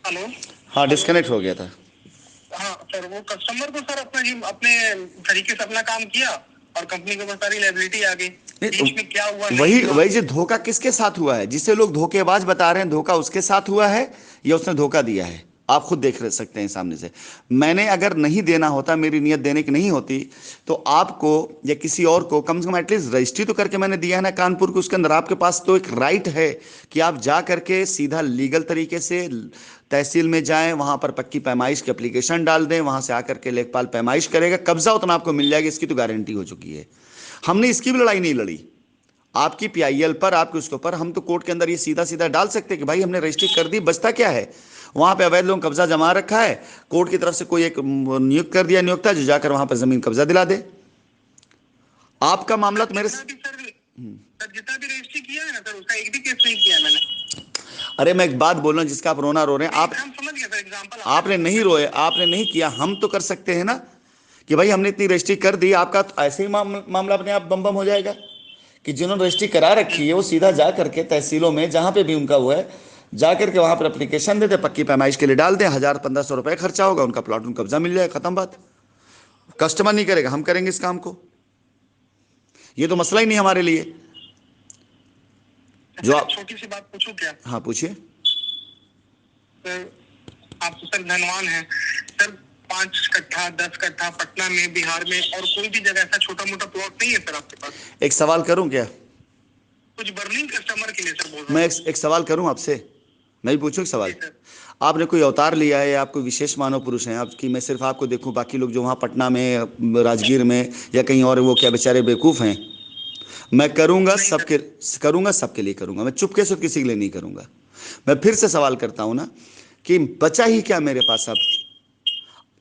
Hello. हाँ, hello. Disconnect हो गया था। हाँ सर, वो कस्टमर को सर अपना जी अपने तरीके से अपना काम किया और कंपनी के ऊपर सारी लायबिलिटी आ गई। नहीं तो बीच में क्या हुआ नहीं वही हुआ। वही जो धोखा किसके साथ हुआ है, जिसे लोग धोखेबाज बता रहे हैं, धोखा उसके साथ हुआ है या उसने धोखा दिया है? आप खुद देख सकते हैं सामने से। मैंने अगर नहीं देना होता, मेरी नीयत देने की नहीं होती, तो आपको या किसी और को कम से कम एटलीस्ट रजिस्ट्री तो करके मैंने दिया है ना कानपुर को। उसके अंदर आपके पास तो एक राइट है कि आप जा करके सीधा लीगल तरीके से तहसील में जाएं, वहां पर पक्की पैमाइश की एप्लीकेशन डाल दें, वहां से आकर के लेखपाल पैमाइश करेगा, कब्जा उतना आपको मिल जाएगा, इसकी तो गारंटी हो चुकी है। हमने इसकी भी लड़ाई नहीं लड़ी आपकी पीआईएल पर, आपके उसके ऊपर। हम तो कोर्ट के अंदर ये सीधा सीधा डाल सकते हैं कि भाई हमने रजिस्ट्री कर दी, बचता क्या है? वहां पे अवैध लोगों ने कब्जा जमा रखा है, कोर्ट की तरफ से कोई एक नियुक्त कर दिया नियोक्ता जो जाकर वहां पर जमीन कब्जा दिला दे। आपका मामला सर तो मेरे। जितना भी सर जितना भी रजिस्ट्री किया है ना सर, उसका एक भी केस नहीं किया है मैंने। अरे मैं एक बात बोल रहा हूं, जिसका आप रोना रो रहे हैं नहीं, आप। हम समझ गए सर, एग्जाम्पल आपने आपने दिया नहीं मैं रोए, समझ गया। आपने नहीं किया, हम तो कर सकते हैं ना कि भाई हमने इतनी रजिस्ट्री कर दी, आपका तो ऐसे ही मामला अपने आप बम बम हो जाएगा कि जिन्होंने रजिस्ट्री करा रखी है वो सीधा जा करके तहसीलों में जहां पे भी उनका वो है, जा करके वहां पर एप्लीकेशन देते, पक्की पैमाइश के लिए डाल दें, 1000-1500 रुपए खर्चा होगा, उनका प्लॉट उनका कब्जा मिल जाएगा, खत्म बात। कस्टमर नहीं करेगा, हम करेंगे इस काम को। ये तो मसला ही नहीं हमारे लिए। तो जो सर एक आप। छोटी सी बात पूछूं क्या हाँ, पूछिए। सर? आप तो सर धनवान हैं सर। 5 कट्ठा 10 कट्ठा पटना में, बिहार में और कोई भी जगह ऐसा छोटा मोटा प्लॉट नहीं है सर आपके पास? एक सवाल करूं क्या? कुछ बर्निंग कस्टमर के लिए सर बोल रहा मैं हूँ। एक सवाल करूं आपसे। मैं भी पूछूं एक जी सवाल? सर। आपने कोई अवतार लिया है या आप कोई विशेष मानव पुरुष हैं आपकी, मैं सिर्फ आपको देखूं, बाकी लोग जो वहां पटना में, राजगीर में या कहीं और, वो क्या बेचारे बेवकूफ़ हैं? मैं नहीं सर। करूंगा सबके लिए करूंगा, मैं चुपके से किसी के लिए नहीं करूंगा। मैं फिर से सवाल करता हूं ना कि बचा ही क्या मेरे पास अब?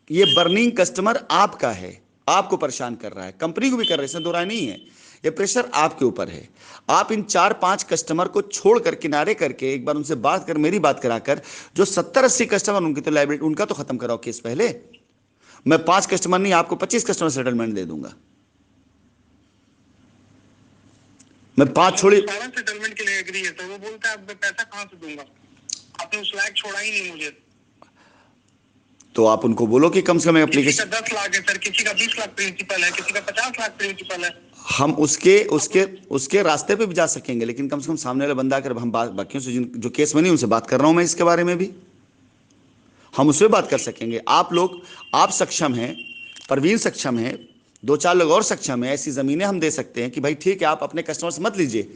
ये बर्निंग कस्टमर आपका है, आपको परेशान कर रहा है, कंपनी को भी कर रहा है, इसमें दो राय नहीं है। ये प्रेशर आपके ऊपर है। आप इन 4-5 कस्टमर को छोड़कर, किनारे करके, एक बार उनसे बात कर, मेरी बात कराकर, जो 70-80 कस्टमर उनकी तो लाइबिलिटी, उनका तो खत्म कराओ केस पहले। मैं 5 कस्टमर नहीं, आपको 25 कस्टमर सेटलमेंट दे दूंगा। मैं सर 5 वो छोड़ी। सारा सेटलमेंट के लिए एग्री है सर। वो बोलता है अब मैं पैसा कहाँ से दूंगा, आपने उस लायक छोड़ा ही नहीं मुझे। तो आप उनको बोलो कि कम से कम किसी का एप्लीकेशन। 10 लाख है सर, किसी का 20 लाख प्रिंसिपल है, किसी का 50 लाख प्रिंसिपल है। हम उसके अब उसके उसके रास्ते पे भी जा सकेंगे, लेकिन कम से कम सामने वाला बंदा, अगर हम बात बाकियों से जो केस में नहीं, उनसे बात कर रहा हूं मैं इसके बारे में भी, हम उससे बात कर सकेंगे। आप लोग, आप सक्षम हैं, परवीन सक्षम है, 2-4 लोग और सक्षम है, ऐसी ज़मीनें हम दे सकते हैं कि भाई ठीक है, आप अपने कस्टमर से मत लीजिए,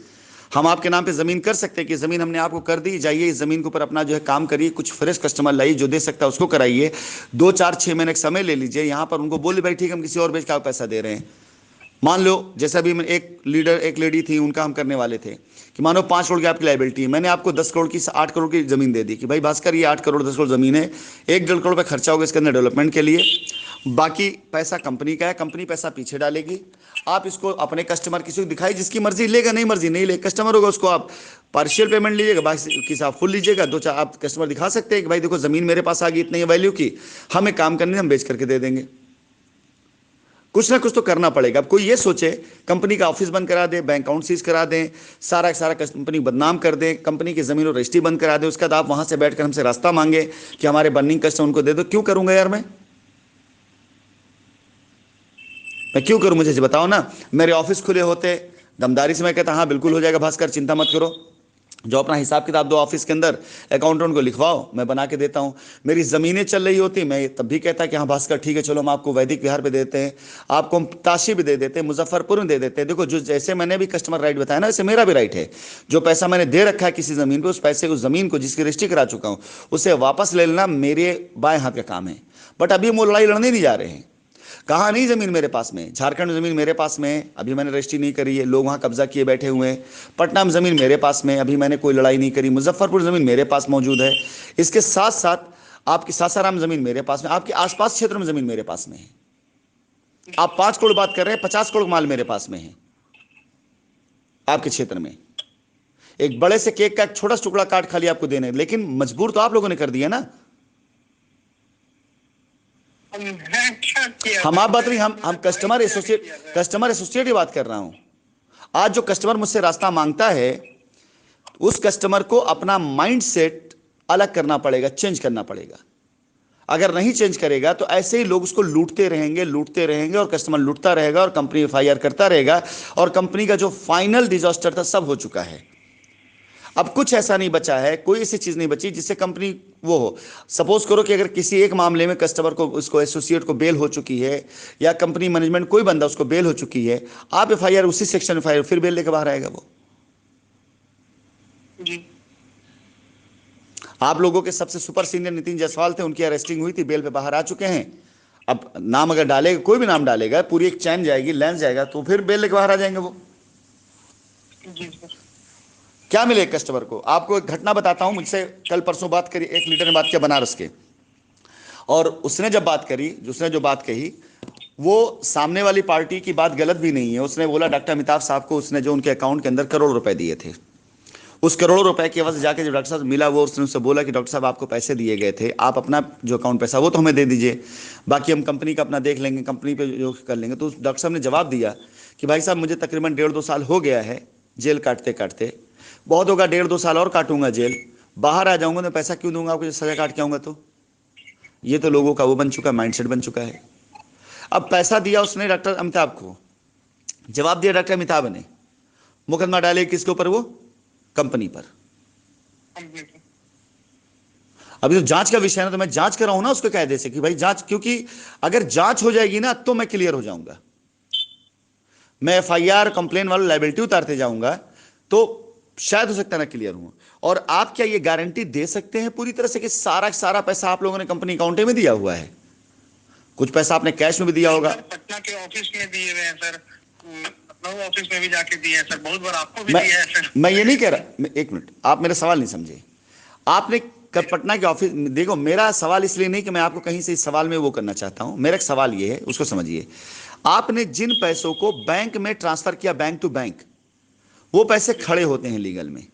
हम आपके नाम पे ज़मीन कर सकते हैं कि ज़मीन हमने आपको कर दी, जाइए इस ज़मीन के ऊपर अपना जो है काम करिए, कुछ फ्रेश कस्टमर लाइए, जो दे सकता है उसको कराइए, 2-4-6 महीने का समय ले लीजिए। यहाँ पर उनको बोले भाई ठीक है, हम किसी और बेच का पैसा दे रहे हैं। मान लो जैसा भी एक लीडर, एक लेडी थी, उनका हम करने वाले थे कि मानो 5 करोड़ की आपकी लाइबिलिटी है, मैंने आपको 10 करोड़ की, 8 करोड़ की जमीन दे दी कि भाई भास्कर, ये 8 करोड़ 10 करोड़ जमीन है, 1-1.5 करोड़ रुपये खर्चा होगा इसके अंदर डेवलपमेंट के लिए, बाकी पैसा कंपनी का है, कंपनी पैसा पीछे डालेगी। आप इसको अपने कस्टमर किसी को दिखाई, जिसकी मर्जी लेगा, नहीं मर्जी नहीं ले, कस्टमर होगा उसको आप पार्शियल पेमेंट लीजिएगा, बाकी किसी आप फुल लीजिएगा। 2-4 आप कस्टमर दिखा सकते हैं कि भाई देखो ज़मीन मेरे पास आ गई इतनी वैल्यू की, हमें काम करने, हम बेच करके दे देंगे। कुछ ना कुछ तो करना पड़ेगा। अब कोई ये सोचे कंपनी का ऑफिस बंद करा दे, बैंक अकाउंट सीज करा दें, सारा सारा कंपनी बदनाम कर दें, कंपनी की जमीन और रजिस्ट्री बंद करा दे, उसके बाद आप वहां से बैठकर हमसे रास्ता मांगे कि हमारे बर्निंग कस्टमर उनको दे दो, क्यों करूंगा यार मैं क्यों करूं? मुझे बताओ ना। मेरे ऑफिस खुले होते, दमदारी से मैं कहता हाँ बिल्कुल हो जाएगा भास्कर, चिंता मत करो, जो अपना हिसाब किताब दो ऑफिस के अंदर, अकाउंटेंट को लिखवाओ, मैं बना के देता हूँ। मेरी ज़मीनें चल रही होती, मैं तब भी कहता कि हाँ भास्कर ठीक है, चलो हम आपको वैदिक विहार पे देते हैं, आपको हम ताशी भी दे देते हैं, मुजफ्फरपुर में दे देते हैं। देखो, जो जैसे मैंने भी कस्टमर राइट बताया ना, वैसे मेरा भी राइट है। जो पैसा मैंने दे रखा है किसी ज़मीन पर, उस पैसे, उस ज़मीन को जिसकी रजिस्ट्री करा चुका हूँ, उसे वापस ले लेना मेरे बाएं हाथ का काम है। बट अभी हम वो लड़ाई लड़ने नहीं जा रहे हैं। कहा नहीं ज़मीन मेरे पास में, झारखंड में ज़मीन मेरे पास में है, अभी मैंने रजिस्ट्री नहीं करी है, लोग वहाँ कब्जा किए बैठे हुए हैं। पटना में ज़मीन मेरे पास में, अभी मैंने कोई लड़ाई नहीं करी। मुजफ्फरपुर ज़मीन मेरे पास मौजूद है। इसके साथ साथ आपकी सासाराम ज़मीन मेरे पास में, आपके आसपास क्षेत्र में ज़मीन मेरे पास में है। आप 5 करोड़ बात कर रहे हैं, 50 करोड़ माल मेरे पास में है आपके क्षेत्र में। एक बड़े से केक का एक छोटा सा टुकड़ा काट खाली आपको देने, लेकिन मजबूर तो आप लोगों ने कर दिया ना। मैं क्या किया हम सर? आप बात नहीं, मैंने हम अपने भाई कस्टमर को जाके एसोसिएट, किया सर। कस्टमर एसोसिएट की बात कर रहा हूं। आज जो कस्टमर मुझसे रास्ता मांगता है, उस कस्टमर को अपना माइंड सेट अलग करना पड़ेगा, चेंज करना पड़ेगा। अगर नहीं चेंज करेगा तो ऐसे ही लोग उसको लूटते रहेंगे और कस्टमर लूटता रहेगा और कंपनी एफआईआर करता रहेगा, और कंपनी का जो फाइनल डिजास्टर था सब हो चुका है। अब कुछ ऐसा नहीं बचा है, कोई ऐसी चीज नहीं बची जिससे कंपनी वो हो। सपोज करो कि अगर किसी एक मामले में कस्टमर को, उसको एसोसिएट को बेल हो चुकी है, या कंपनी मैनेजमेंट कोई बंदा उसको बेल हो चुकी है, आप एफआईआर उसी सेक्शन एफआईआर फिर बेल लेकर बाहर आएगा वो। जी। आप लोगों के सबसे सुपर सीनियर नितिन जायसवाल थे, उनकी अरेस्टिंग हुई थी, बेल पे बाहर आ चुके हैं। अब नाम अगर डालेगा, कोई भी नाम डालेगा, पूरी एक चैन जाएगी, लेंस जाएगा, तो फिर बेल लेकर बाहर आ जाएंगे वो। जी सर। क्या मिले कस्टमर को? आपको एक घटना बताता हूं, मुझसे कल परसों बात करी, एक लीडर ने बात किया बनारस के, और उसने जब बात करी, उसने जो बात कही, वो सामने वाली पार्टी की बात गलत भी नहीं है। उसने बोला डॉक्टर अमिताभ साहब को, उसने जो उनके अकाउंट के अंदर करोड़ रुपए दिए थे, उस करोड़ों रुपए की वजह से जाके जब डॉक्टर साहब मिला, वो उसने उससे बोला कि डॉक्टर साहब आपको पैसे दिए गए थे, आप अपना जो अकाउंट पैसा वो तो हमें दे दीजिए, बाकी हम कंपनी का अपना देख लेंगे, कंपनी पे जो कर लेंगे। तो डॉक्टर साहब ने जवाब दिया कि भाई साहब मुझे तकरीबन 1.5-2 साल हो गया है जेल काटते काटते, बहुत होगा 1.5-2 साल और काटूंगा जेल, बाहर आ जाऊंगा तो पैसा क्यों दूंगा आपको, सजा काट के आऊंगा तो। ये तो लोगों का वो बन चुका है, माइंडसेट बन चुका है। अब पैसा दिया उसने डॉक्टर अमिताभ को, जवाब दिया डॉक्टर अमिताभ ने, मुकदमा डाले किसके ऊपर? वो कंपनी पर। कंपनी को। अभी तो जांच का विषय है ना, तो मैं जांच कर रहा हूं ना उसके कायदे से कि भाई जांच, क्योंकि अगर जांच हो जाएगी ना तो मैं क्लियर हो जाऊंगा। मैं एफआईआर कंप्लेन वाला लायबिलिटी उतारते जाऊंगा तो शायद हो सकता है ना क्लियर हूं। और आप क्या ये गारंटी दे सकते हैं पूरी तरह से कि सारा सारा पैसा आप लोगों ने कंपनी अकाउंट में दिया हुआ है? कुछ पैसा आपने कैश में भी दिया होगा। सर पटना के ऑफिस में दिए हुए हैं सर, लखनऊ ऑफिस में भी जाके दिए हैं सर, बहुत बार आपको भी मैं दिया है सर। मैं ये नहीं कह रहा, एक मिनट, आप मेरा सवाल नहीं समझे। आपने पटना के ऑफिस, देखो मेरा सवाल इसलिए नहीं कि मैं आपको कहीं से इस सवाल में वो करना चाहता हूं, मेरा एक सवाल ये है, उसको समझिए। आपने जिन पैसों को बैंक में ट्रांसफर किया, बैंक टू बैंक, वो पैसे खड़े होते हैं लीगल में।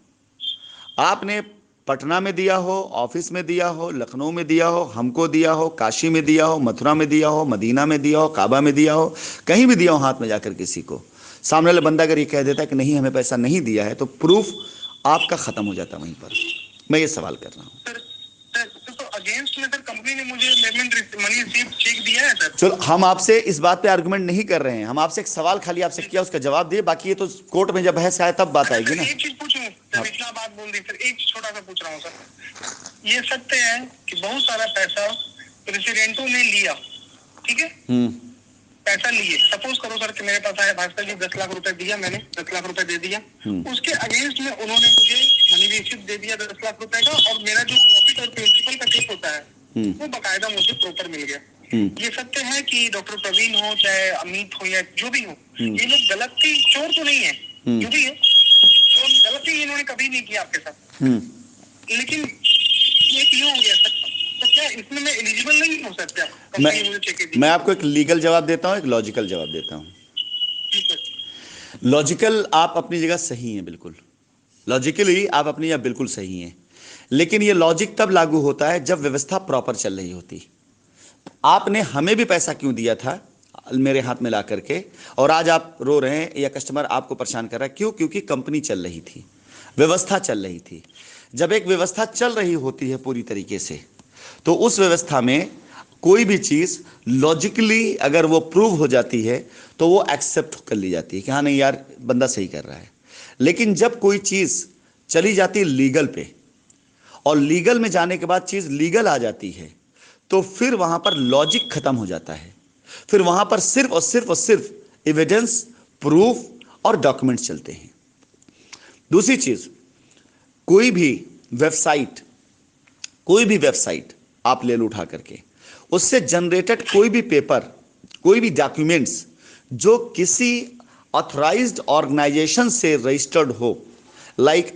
आपने पटना में दिया हो, ऑफिस में दिया हो, लखनऊ में दिया हो, हमको दिया हो, काशी में दिया हो, मथुरा में दिया हो, मदीना में दिया हो, काबा में दिया हो, कहीं भी दिया हो हाथ में जाकर किसी को, सामने वाला बंदा अगर ये कह देता है कि नहीं हमें पैसा नहीं दिया है, तो प्रूफ आपका खत्म हो जाता वहीं पर। मैं ये सवाल कर रहा हूं। तो अगेंस्ट में सर कंपनी ने मुझे पेमेंट मनी रिसीव चेक दिया है सर। चलो, हम आपसे इस बात पे आर्गुमेंट नहीं कर रहे हैं, हम आपसे एक सवाल खाली आपसे किया, उसका जवाब दिए, बाकी ये तो कोर्ट में जब बहस आए तब बात आएगी ना। एक चीज पूछूं, जब इतना बात बोल दी सर, एक छोटा सा पूछ रहा हूँ सर, ये सत्य है कि बहुत सारा पैसा प्रेसिडेंटों ने लिया, ठीक है, पैसा लिए, सपोज करो सर कि मेरे पास आया भास्कर जी 10 लाख रुपए दिया, मैंने 10 लाख रुपए दे दिया, उसके अगेंस्ट में उन्होंने मुझे मनी रिसीप्ट दे दिया 10 लाख रुपए का, और मेरा जो प्रॉफिट और प्रिंसिपल का चेक होता है वो बकायदा मुझे प्रॉपर मिल गया। ये सत्य है कि डॉक्टर प्रवीण हो चाहे अमित हो या जो भी हो, ये लोग गलती, चोर तो नहीं है, जो भी है तो गलती इन्होंने कभी नहीं किया आपके साथ, लेकिन ये क्यों हो गया सर? तो क्या इसमें मैं एलिजिबल नहीं हो सकता? मैं आपको एक लीगल जवाब देता हूं, एक लॉजिकल जवाब देता हूं। लॉजिकल आप अपनी जगह सही हैं, बिल्कुल लॉजिकली आप अपनी जगह बिल्कुल सही हैं, लेकिन ये लॉजिक तब लागू होता है जब व्यवस्था प्रॉपर चल रही होती। आपने हमें भी पैसा क्यों दिया था मेरे हाथ में ला करके, और आज आप रो रहे हैं या कस्टमर आपको परेशान कर रहा है, क्यों? क्योंकि कंपनी चल रही थी, व्यवस्था चल रही थी। जब एक व्यवस्था चल रही होती है पूरी तरीके से, तो उस व्यवस्था में कोई भी चीज लॉजिकली अगर वो प्रूव हो जाती है तो वो एक्सेप्ट कर ली जाती है कि हाँ नहीं यार बंदा सही कर रहा है। लेकिन जब कोई चीज चली जाती है लीगल पे, और लीगल में जाने के बाद चीज लीगल आ जाती है, तो फिर वहां पर लॉजिक खत्म हो जाता है। फिर वहां पर सिर्फ और सिर्फ और सिर्फ एविडेंस, प्रूफ और डॉक्यूमेंट्स चलते हैं। दूसरी चीज, कोई भी वेबसाइट आप ले लो उठा करके, उससे जनरेटेड कोई भी पेपर, कोई भी डॉक्यूमेंट्स जो किसी ऑथराइज्ड ऑर्गेनाइजेशन से रजिस्टर्ड हो, लाइक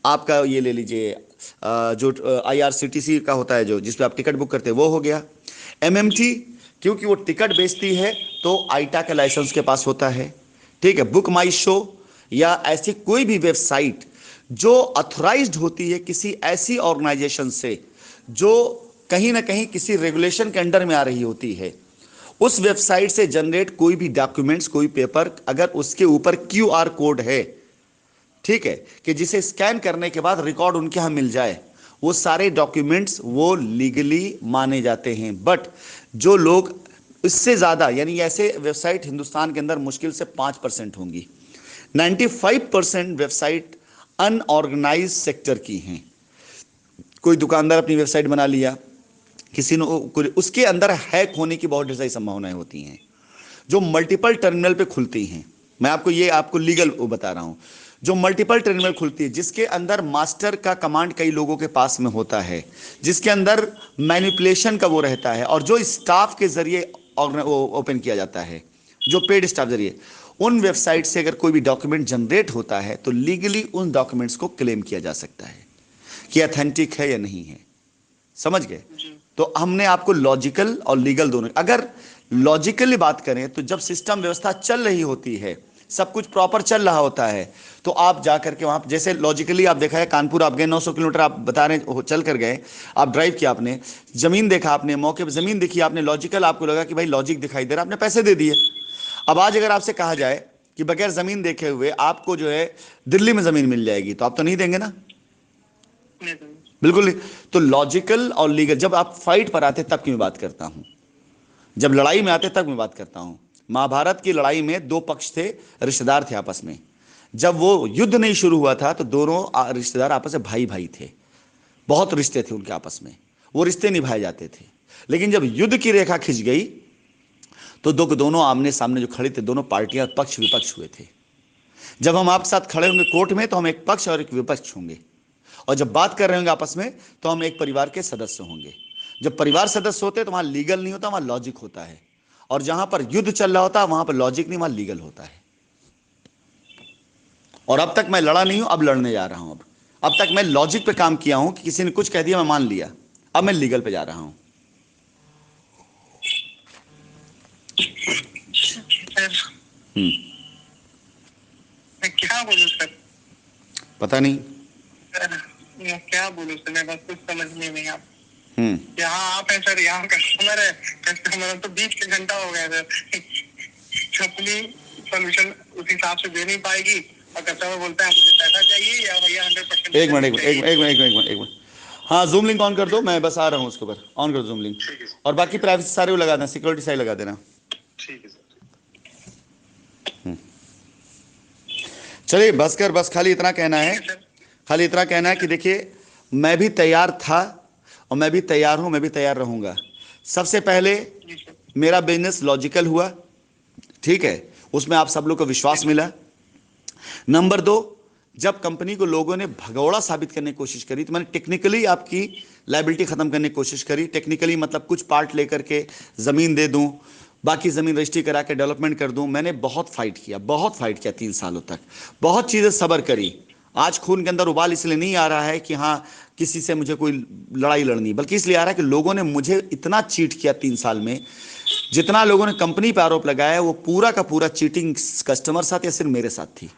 आपका ये ले लीजिए जो IRCTC का होता है, जो जिस पे आप टिकट बुक करते हैं, वो हो गया। MMT, क्योंकि वो टिकट बेचती है तो आईटा का लाइसेंस के पास होता है, ठीक है। बुक माई शो या ऐसी कोई भी वेबसाइट जो ऑथराइज्ड होती है किसी ऐसी ऑर्गेनाइजेशन से जो कहीं ना कहीं किसी रेगुलेशन के अंडर में आ रही होती है, उस वेबसाइट से जनरेट कोई भी डॉक्यूमेंट्स, कोई पेपर, अगर उसके ऊपर QR कोड है, ठीक है, कि जिसे स्कैन करने के बाद रिकॉर्ड उनके यहां मिल जाए, वो सारे डॉक्यूमेंट्स वो लीगली माने जाते हैं। बट जो लोग इससे ज़्यादा, यानी ऐसे वेबसाइट हिंदुस्तान के अंदर मुश्किल से 5% होंगी। 95% वेबसाइट अनऑर्गेनाइज सेक्टर की हैं। कोई दुकानदार अपनी वेबसाइट बना लिया, किसी ने उसके अंदर हैक होने की बहुत ढेर सारी संभावनाएं होती हैं, जो मल्टीपल टर्मिनल पे खुलती हैं। मैं आपको लीगल बता रहा हूं। जो मल्टीपल टर्मिनल खुलती है, जिसके अंदर मास्टर का कमांड कई लोगों के पास में होता है, जिसके अंदर मैनिपुलेशन का वो रहता है, और जो स्टाफ के जरिए ओपन किया जाता है, जो पेड स्टाफ जरिए, उन वेबसाइट से अगर कोई भी डॉक्यूमेंट जनरेट होता है तो लीगली उन डॉक्यूमेंट्स को क्लेम किया जा सकता है कि अथेंटिक है या नहीं है। समझ गए? तो हमने आपको लॉजिकल और लीगल दोनों, अगर लॉजिकली बात करें तो जब सिस्टम व्यवस्था चल रही होती है, सब कुछ प्रॉपर चल रहा होता है, तो आप जाकर के वहां, जैसे लॉजिकली आप देखा है, कानपुर आप गए, 900 किलोमीटर आप बता रहे हैं चल कर गए, आप ड्राइव किया, आपने जमीन देखा, आपने मौके पर जमीन देखी, आपने लॉजिकल, आपको लगा कि भाई लॉजिक दिखाई दे रहा, आपने पैसे दे दिए। अब आज अगर आपसे कहा जाए कि बगैर जमीन देखे हुए आपको जो है दिल्ली में जमीन मिल जाएगी, तो आप तो नहीं देंगे ना? बिल्कुल नहीं। तो लॉजिकल और लीगल, जब आप फाइट पर आते तब की मैं बात करता हूं, जब लड़ाई में आते तब मैं बात करता हूं। महाभारत की लड़ाई में दो पक्ष थे, रिश्तेदार थे आपस में। जब वो युद्ध नहीं शुरू हुआ था तो दोनों रिश्तेदार आपस में भाई भाई थे, बहुत रिश्ते थे उनके आपस में, वो रिश्ते निभाए जाते थे। लेकिन जब युद्ध की रेखा खिंच गई तो दोनों आमने सामने जो खड़े थे, दोनों पार्टियां पक्ष विपक्ष हुए थे। जब हम आपके साथ खड़े होंगे कोर्ट में तो हम एक पक्ष और एक विपक्ष होंगे, और जब बात कर रहे होंगे आपस में तो हम एक परिवार के सदस्य होंगे। जब परिवार सदस्य होते हैं तो वहां लीगल नहीं होता, वहां लॉजिक होता है। और जहां पर युद्ध चल रहा होता है वहां पर लॉजिक नहीं, वहां लीगल होता है। और अब तक मैं लड़ा नहीं हूं, अब लड़ने जा रहा हूं। अब तक मैं लॉजिक पे काम किया हूं कि किसी ने कुछ कह दिया, मैं मान लिया, अब मैं लीगल पे जा रहा हूं। मैं क्या बोलूं सर? पता नहीं मैं क्या बोलूं सर, मैं बस कुछ समझ में नहीं आता। यहाँ आप हैं सर, यहाँ कस्टमर है, कस्टमर तो 20 घंटा हो गया सर। अपनी सोल्यूशन उस हिसाब से दे नहीं पाएगी और कस्टमर बोलता है मुझे पैसा चाहिए या भैया 100%। एक मिनट, हाँ जूम लिंक ऑन कर दो, मैं बस आ रहा हूँ उसके ऊपर, ऑन कर दो जूम लिंक, और बाकी प्राइवेसी सारे वो लगा देना, सिक्योरिटी सारी लगा देना। ठीक है सर। चलिए बस खाली इतना कहना है कि देखिए, मैं भी तैयार था और मैं भी तैयार हूं, मैं भी तैयार रहूंगा। सबसे पहले मेरा बिजनेस लॉजिकल हुआ, ठीक है, उसमें आप सब लोग को विश्वास मिला। नंबर 2, जब कंपनी को लोगों ने भगौड़ा साबित करने की कोशिश करी तो मैंने टेक्निकली आपकी लायबिलिटी खत्म करने की कोशिश करी। टेक्निकली मतलब कुछ पार्ट लेकर के जमीन दे दूं, बाकी ज़मीन रजिस्ट्री करा के डेवलपमेंट कर दूं। मैंने बहुत फाइट किया 3 सालों तक, बहुत चीज़ें सब्र करी। आज खून के अंदर उबाल इसलिए नहीं आ रहा है कि हाँ किसी से मुझे कोई लड़ाई लड़नी, बल्कि इसलिए आ रहा है कि लोगों ने मुझे इतना चीट किया 3 साल में। जितना लोगों ने कंपनी पर आरोप लगाया वो पूरा का पूरा चीटिंग कस्टमर साथ या सिर्फ मेरे साथ थी,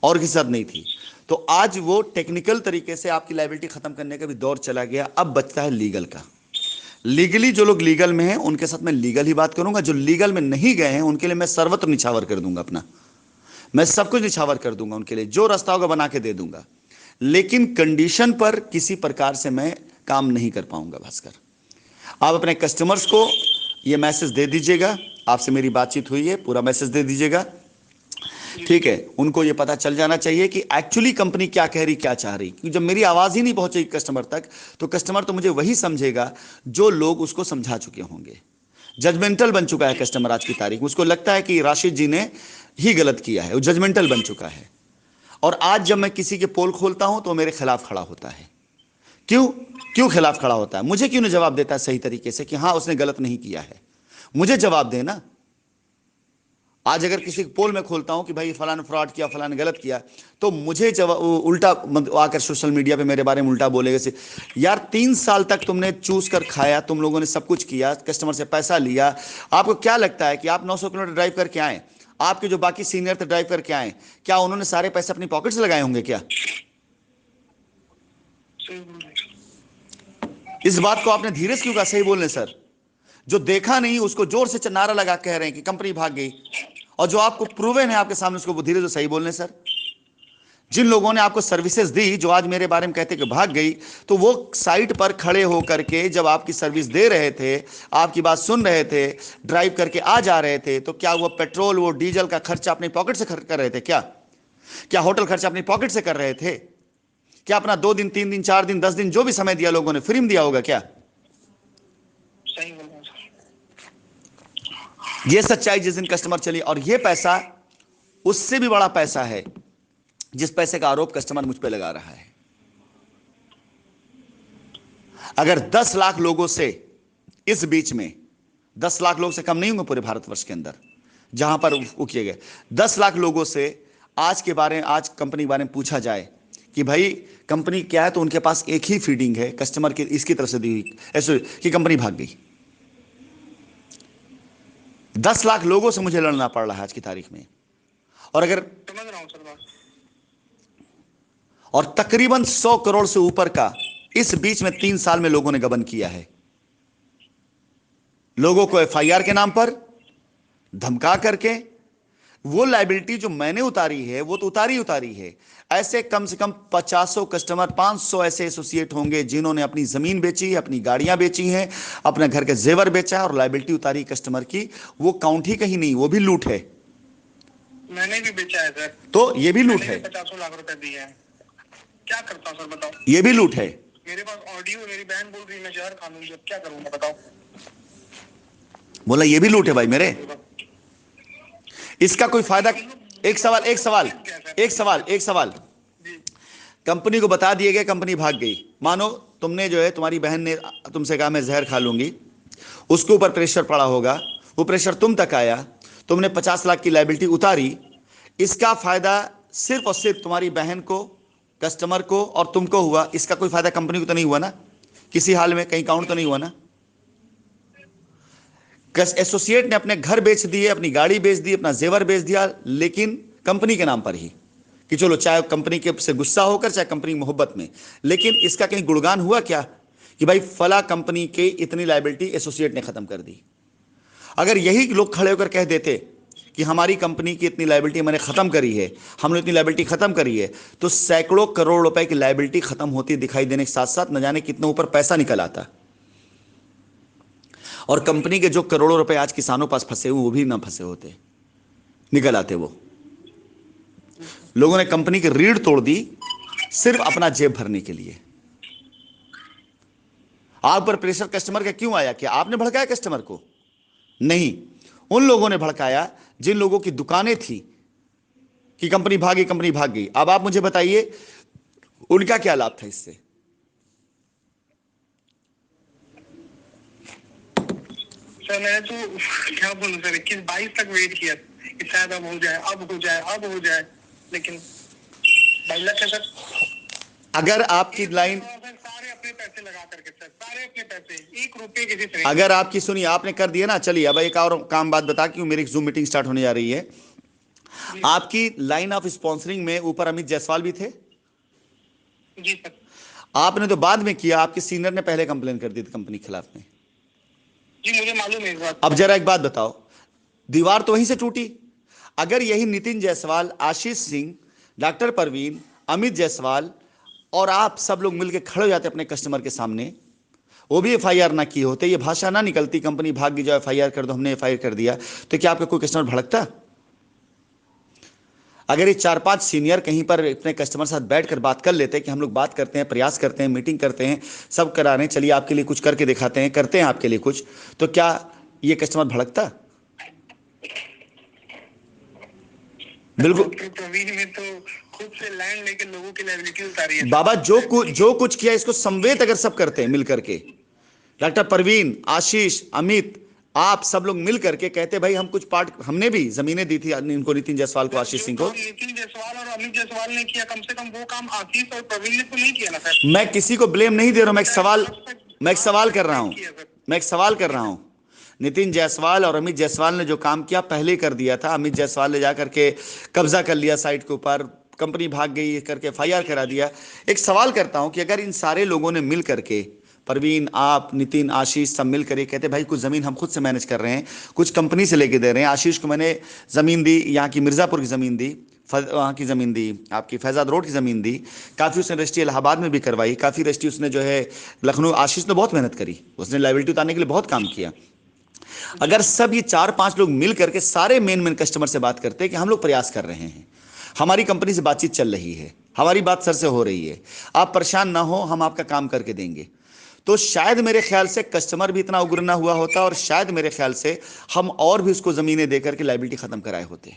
और किसी साथ नहीं थी। तो आज वो टेक्निकल तरीके से आपकी लायबिलिटी खत्म करने का भी दौर चला गया, अब बचता है लीगल का। लीगली जो लोग लीगल में हैं उनके साथ मैं लीगल ही बात करूंगा, जो लीगल में नहीं गए हैं उनके लिए मैं सर्वत्र निछावर कर दूंगा अपना, मैं सब कुछ निछावर कर दूंगा उनके लिए, जो रास्ता होगा बना के दे दूंगा। लेकिन कंडीशन पर किसी प्रकार से मैं काम नहीं कर पाऊंगा। भास्कर, आप अपने कस्टमर्स को ये मैसेज दे दीजिएगा, आपसे मेरी बातचीत हुई है, पूरा मैसेज दे दीजिएगा, ठीक है। उनको ये पता चल जाना चाहिए कि एक्चुअली कंपनी क्या कह रही, क्या चाह रही। क्योंकि जब मेरी आवाज ही नहीं पहुंचेगी कस्टमर तक तो कस्टमर तो मुझे वही समझेगा जो लोग उसको समझा चुके होंगे। जजमेंटल बन चुका है कस्टमर आज की तारीख में, उसको लगता है कि राशिद जी ने ही गलत किया है, वो जजमेंटल बन चुका है। और आज जब मैं किसी के पोल खोलता हूं तो मेरे खिलाफ खड़ा होता है। क्यों खिलाफ खड़ा होता है? मुझे क्यों नहीं जवाब देता है सही तरीके से कि हाँ उसने गलत नहीं किया है? मुझे जवाब देना। आज अगर किसी पोल में खोलता हूं कि भाई फलाना फ्रॉड किया, फलाना गलत किया, तो मुझे उल्टा आकर सोशल मीडिया पे मेरे बारे में उल्टा बोलेगा से यार 3 साल तक तुमने चूस कर खाया, तुम लोगों ने सब कुछ किया, कस्टमर से पैसा लिया, आपको क्या लगता है कि आप 900 किलोमीटर ड्राइव करके आए, आपके जो बाकी सीनियर थे ड्राइव करके आए, क्या उन्होंने सारे पैसे अपनी पॉकेट से लगाए होंगे क्या? इस बात को आपने धीरे से क्यों कहा? सही बोलने सर, जो देखा नहीं उसको जोर से नारा लगा कह रहे हैं कि कंपनी भाग गई, और जो आपको प्रूवन है आपके सामने उसको वो धीरे से सही बोलने सर। जिन लोगों ने आपको सर्विसेज दी, जो आज मेरे बारे में कहते कि भाग गई, तो वो साइट पर खड़े होकर के जब आपकी सर्विस दे रहे थे, आपकी बात सुन रहे थे, ड्राइव करके आ जा रहे थे, तो क्या वो पेट्रोल, वो डीजल का खर्चा अपनी पॉकेट से खर्च कर रहे थे? क्या होटल खर्चा अपनी पॉकेट से कर रहे थे? क्या अपना 2 दिन, 3 दिन, 4 दिन, 10 दिन जो भी समय दिया लोगों ने, फ्री में दिया होगा क्या? सही बोल रहे हैं सर। ये सच्चाई जिस दिन कस्टमर चली, और ये पैसा उससे भी बड़ा पैसा है जिस पैसे का आरोप कस्टमर मुझ पे लगा रहा है। अगर 10 लाख लोगों से, इस बीच में 10 लाख लोग से कम नहीं होंगे पूरे भारतवर्ष के अंदर जहां पर वो किए गए, 10 लाख लोगों से आज कंपनी के बारे में पूछा जाए कि भाई कंपनी क्या है, तो उनके पास एक ही फीडिंग है कस्टमर की, इसकी तरफ से दी हुई, ऐसे कि कंपनी भाग गई। 10 लाख लोगों से मुझे लड़ना पड़ रहा है आज की तारीख में। और अगर समझ रहा हूं सर बात। और तकरीबन 100 करोड़ से ऊपर का इस बीच में 3 साल में लोगों ने गबन किया है। लोगों को एफआईआर के नाम पर धमका करके वो लायबिलिटी जो मैंने उतारी है, वो तो उतारी है। ऐसे कम से कम 50 कस्टमर, 500 ऐसे एसोसिएट होंगे जिन्होंने अपनी जमीन बेची, अपनी गाड़ियां बेची हैं, अपने घर के जेवर बेचा है और लायबिलिटी उतारी कस्टमर की। वो काउंट ही कहीं नहीं, वो भी लूट है। मैंने भी बेचा है सर। तो ये भी लूट है। 50 लाख रुपए दिए हैं। क्या करता हूँ सर बताओ? ये भी लूट है। मेरे पास ऑडियो, मेरी बहन बोल रही है मैं जहर खा लूंगी, अब क्या करूंगा बताओ? बोला ये भी लूट है भाई मेरे। इसका कोई फायदा? एक सवाल। कंपनी को बता दिए गए, कंपनी भाग गई। मानो तुमने जो है, तुम्हारी बहन ने तुमसे कहा मैं जहर खा लूंगी, उसके ऊपर प्रेशर पड़ा होगा, वो प्रेशर तुम तक आया, तुमने 50 लाख की लायबिलिटी उतारी। इसका फायदा सिर्फ और सिर्फ तुम्हारी बहन को, कस्टमर को और तुमको हुआ। इसका कोई फायदा कंपनी को तो नहीं हुआ ना? किसी हाल में कहीं काउंट तो नहीं हुआ ना? एसोसिएट ने अपने घर बेच दिए, अपनी गाड़ी बेच दी, अपना जेवर बेच दिया, लेकिन कंपनी के नाम पर ही, कि चलो चाहे कंपनी के से गुस्सा होकर, चाहे कंपनी मोहब्बत में। लेकिन इसका कहीं गुणगान हुआ क्या कि भाई फला कंपनी के इतनी लायबिलिटी एसोसिएट ने खत्म कर दी? अगर यही लोग खड़े होकर कह देते कि हमारी कंपनी की इतनी लायबिलिटी मैंने खत्म करी है, हमने इतनी लायबिलिटी खत्म करी है, तो सैकड़ों करोड़ रुपए की लायबिलिटी खत्म होती दिखाई देने के साथ साथ न जाने कितने ऊपर पैसा निकल आता। और कंपनी के जो करोड़ों रुपए आज किसानों पास फंसे हुए, वो भी ना फंसे होते, निकल आते। वो लोगों ने कंपनी की रीढ़ तोड़ दी सिर्फ अपना जेब भरने के लिए। आप पर प्रेशर कस्टमर का क्यों आया? क्या आपने भड़काया कस्टमर को? नहीं, उन लोगों ने भड़काया जिन लोगों की दुकानें थी कि कंपनी भाग गई। अब आप मुझे बताइए उनका क्या लाभ था इससे? सर मैंने तो क्या बोलूं सर, 21-22 तक वेट किया कि शायद अब हो जाए, लेकिन भाई लग है सर। अगर आपकी लाइन, सारे अपने पैसे लगा करके सर, सारे अपने पैसे, 1 रुपए किसी से। अगर आपकी सुनिए, आपने कर दिया ना, चलिए अब एक और काम बात बता, क्यों मेरी जूम मीटिंग स्टार्ट होने जा रही है। आपकी लाइन ऑफ स्पॉन्सरिंग में ऊपर अमित जायसवाल भी थे? जी सर। आपने तो बाद में किया, आपके सीनियर ने पहले कंप्लेन कर दी थी कंपनी के खिलाफ में। जी मुझे मालूम है इस बात। अब जरा एक बात बताओ, दीवार तो वहीं से टूटी। अगर यही नितिन जायसवाल, आशीष सिंह, डॉक्टर परवीन, अमित जायसवाल और आप सब लोग मिलकर खड़े हो जाते अपने कस्टमर के सामने, वो भी एफआईआर ना किए होते, ये भाषा ना निकलती कंपनी भाग गई, जाओ एफआईआर कर दो, हमने एफआईआर कर दिया, तो क्या आपका कोई कस्टमर भड़कता? अगर ये 4-5 सीनियर कहीं पर अपने कस्टमर साथ बैठकर बात कर लेते कि हम लोग बात करते हैं, प्रयास करते हैं, मीटिंग करते हैं, सब करा रहे हैं, चलिए आपके लिए कुछ करके दिखाते हैं, करते हैं आपके लिए कुछ, तो क्या ये कस्टमर भड़कता? बिल्कुल। प्रवीण में तो खुद से लैंड लेके लोगों की लायबिलिटी उतारी है बाबा, जो कुछ किया इसको संवेद अगर सब करते हैं मिलकर के, डॉक्टर परवीन, आशीष, अमित, आप सब लोग मिल करके कहते भाई हम कुछ पार्ट, हमने भी जमीनें दी थी इनको, नितिन जायसवाल को, आशीष सिंह को। नितिन जायसवाल और अमित जायसवाल ने किया, कम से कम वो काम आशीष और प्रवीण ने तो नहीं किया ना सर। मैं किसी को ब्लेम नहीं दे रहा हूं, मैं एक सवाल कर रहा हूं। नितिन जायसवाल और अमित जायसवाल ने जो काम किया पहले कर दिया था। अमित जायसवाल ने जाकर के कब्जा कर लिया साइट के ऊपर, कंपनी भाग गई करके एफआईआर करा दिया। एक सवाल करता हूं कि अगर इन सारे लोगों ने मिल करके, परवीन, आप, नितिन, आशीष, सब मिल करके कहते भाई कुछ ज़मीन हम खुद से मैनेज कर रहे हैं, कुछ कंपनी से लेके दे रहे हैं, आशीष को मैंने ज़मीन दी, यहाँ की मिर्ज़ापुर की ज़मीन दी, वहाँ की ज़मीन दी, आपकी फैजाद रोड की ज़मीन दी, काफ़ी उसने रजिस्ट्री इलाहाबाद में भी करवाई, काफ़ी रजिस्ट्री उसने जो है लखनऊ, आशीष ने बहुत मेहनत करी, उसने लाइबिलिटी उतारने के लिए बहुत काम किया। अगर सब ये 4-5 लोग मिल करके सारे मेन कस्टमर से बात करते हैं कि हम लोग प्रयास कर रहे हैं, हमारी कंपनी से बातचीत चल रही है, हमारी बात सर से हो रही है, आप परेशान ना हो, हम आपका काम करके देंगे, तो शायद मेरे ख्याल से कस्टमर भी इतना उग्र ना हुआ होता और शायद मेरे ख्याल से हम और भी उसको ज़मीनें देकर के लाइबिलिटी ख़त्म कराए होते।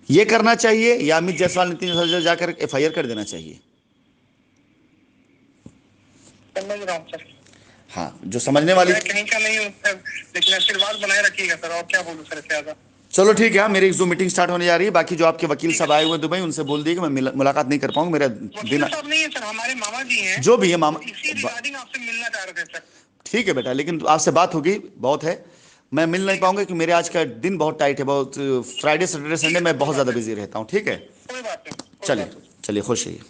ये करना चाहिए या अमित जायसवाल, नितिन जायसवाल जाकर FIR कर देना चाहिए? समझ रहा हूँ सर। हाँ, जो समझने वाली, मैं कहीं का नहीं हूँ सर, लेकिन आशीर्वाद बनाए रखिएगा सर, और क्या बोलूँ सर ज्यादा। चलो ठीक है, मेरी 1-2 मीटिंग स्टार्ट होने जा रही है, बाकी जो आपके वकील साहब आए हुए दुबई, उनसे बोल दिए कि मैं मुलाकात नहीं कर पाऊंगा, मेरा दिन साहब नहीं है सर, हमारे मामा जी हैं, जो भी है मामा, इसी रिगार्डिंग आपसे मिलना चाह रहे थे सर। ठीक है बेटा, लेकिन आपसे बात होगी, बहुत है, मैं मिल नहीं पाऊंगा कि मेरे आज का दिन बहुत टाइट है, बहुत फ्राइडे सैटरडे संडे मैं बहुत ज़्यादा बिजी रहता हूँ, ठीक है? कोई बात नहीं, चलिए चलिए, खुश रहिए।